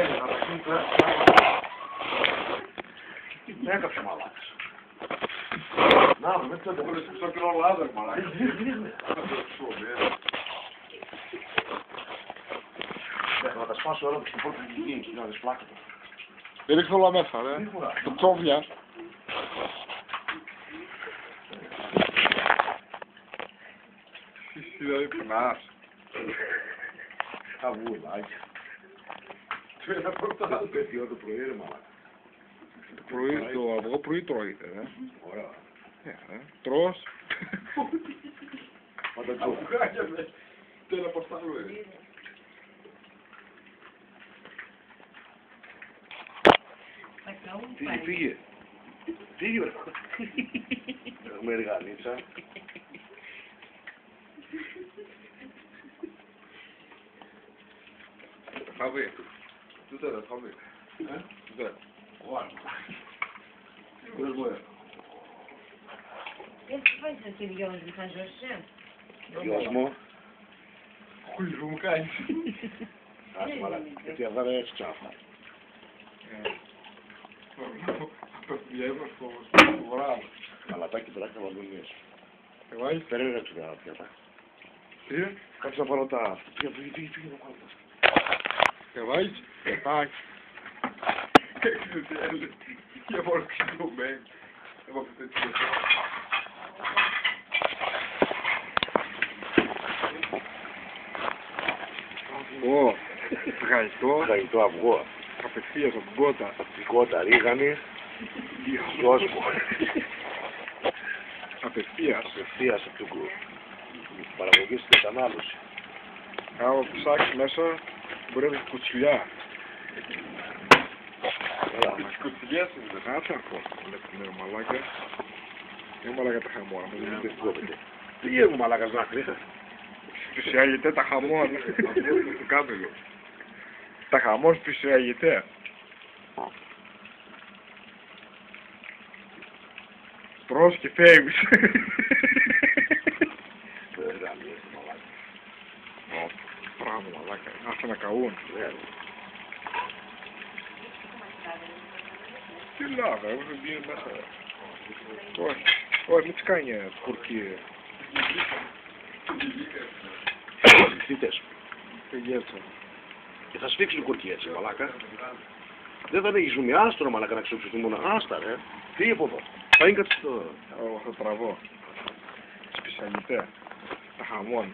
να τα γίνει τώρα. Τι έκαψε μαλάκας. Να, με το τέλος στο κρολάδερ μαλάκας. Να τα σπάσω όλα στην πρώτη γη, να δεις πλάκα του. Δεν ρίχνω όλα μέσα, ρε. Το τσόβια. Εσύ δηλαδή πεινάς. Καβουλάκια. Το ένα πρώτο άλλο παιδί το πρωί ρε μαλάκα. Το αυγό πρωί τρώγεται, ρε. Ωραία. Τρως. Πάντα το αυγάκια με. Τέλα πως τα άλλο είναι. Φύγε. Φύγε βρε. Έχουμε εργαλίτσα. Χαβί. Τούτε ρε, χαβί. Τούτε. Δεν φάεις εσύ γιος μου, θα ζωσέ. Γιος μου. Χουλ μου κάνεις. Άσε μαλάκα, γιατί αυτά δεν έτσι τσάφα. Απευθιέμαι στο βράδυ. Καλατάκι τώρα και βαλουνίες. Εγώ είσαι. Περίμενε έτσι καλά πιάτα. Τι, Κάτσε να πάρω τα... Φύγε να πάρω τα. κεβάεις, πετάκι. Για μόνο ξυλωμένη. Εγώ αυτό έτσι δεν Ω, φαγητό, Φαγητό αυγό. απευθείας από την κότα. Η κότα ρίγανη. Γιος μου. Απευθείας. Απευθείας από την παραγωγή στην κατανάλωση. Άμα ψάξεις μέσα, μπορεί να έχει κουτσιλιά. Έλα. Τις κουτσιλιές είναι, δεν θα πω. Είναι μαλάκα. Είναι μαλάκα τα χαμόνα. Τι γίνεται μαλάκας να κρύχα. Σπισιάγεται τα χαμόνα. Κάτω λίγο. Τα χαμόνα σπισιάγεται. Τρως και φεύγεις. Πράγμα μαλάκα. Άσε να καούν. Τι λάβα, εγώ δεν βγαίνω μέσα. Όχι, μην τις κάνει κουρκί. Θύτες. Φυγέτσα. Και θα σφίξει την κουρκή έτσι μαλάκα. Δεν θα έχει ζουμιά, άστορα μαλάκα να ξεψηθεί μόνο. Άστα ρε. Φύγε από εδώ. Θα είναι κάτι στο... Εγώ θα τραβώ. Σπισιαγητέ. Τα χαμόν.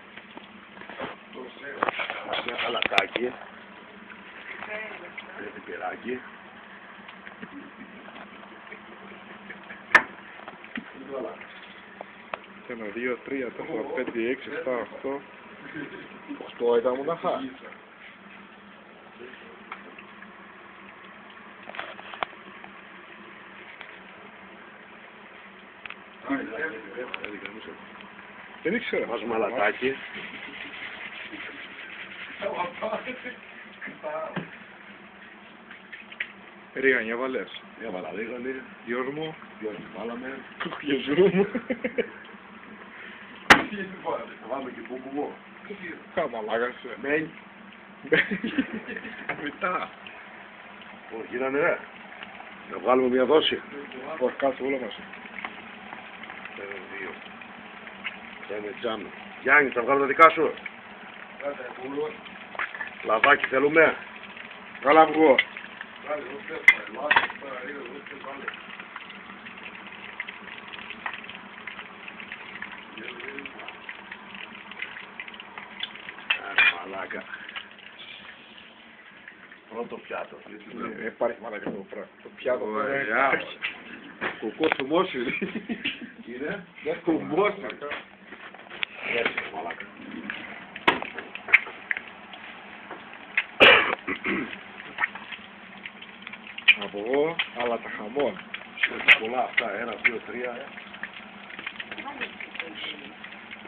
Ένα χαλακάκι. Ένα πιπεράκι. Ένα, 2, 3, 4, 5, 6, 7, 8. 8 ήταν μοναχά. Δεν ήξερα. Βάζουμε αλατάκι. Ρίγανια βάλες. Έβαλα ρίγανη. Γιος μου. Γιος μου βάλαμε. Γιος μου. Θα βάλουμε και μπουμπουμό. Χαμαλάγασε. Μένει. Μετά. Όχι, γίνανε ρε. Να βγάλουμε μια δόση. Όχι, κάτσε όλα μας. Ένα, δύο. Θα είναι τζάμι. Γιάννη, θα βγάλω τα δικά σου. Λαδάκι θέλουμε. Καλά αυγό. Μαλάκα. Πρώτο πιάτο. Υπάρχει μαλάκα αυτό το πράγμα. Το πιάτο. Ωραία. Κουκό του μόσι. Είναι. Του μόσι. Έτσι, μαλάκα. Αυγό, αλλά τα χαμόν. Πολλά αυτά. 1, 2, 3.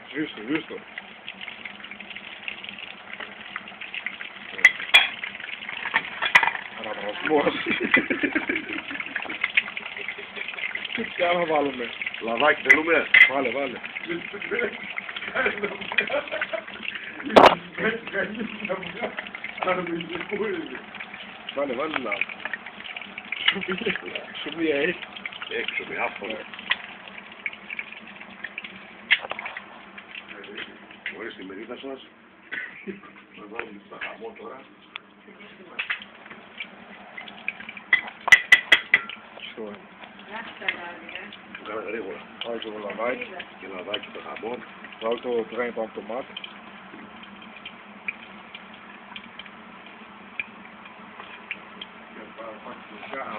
Σβήστο, σβήστο. Αραβρασμός. Τι άλλο να βάλουμε. Λαδάκι θέλουμε. Βάλε, βάλε. Βάλε λάβο. Σου μία έχει. Έξω με άφθονο. Μπορείς τη μερίδα σας. Να βάλουμε στα χαμό τώρα. Σωστό. Το κάνα γρήγορα. Βάλε το λαδάκι. Και λαδάκι το χαμό. Βάλε το τρένι πάνω από το μάτι.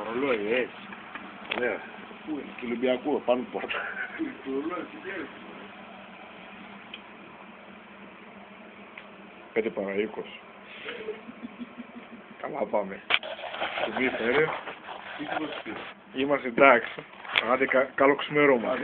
Ρολόι, έτσι. Ναι. Πού είναι, του Ολυμπιακού, πάνω από πόρτα. Πέντε παρά 20. Καλά πάμε. Το μη φέρε. Είμαστε εντάξει. Άντε καλό ξημέρωμα.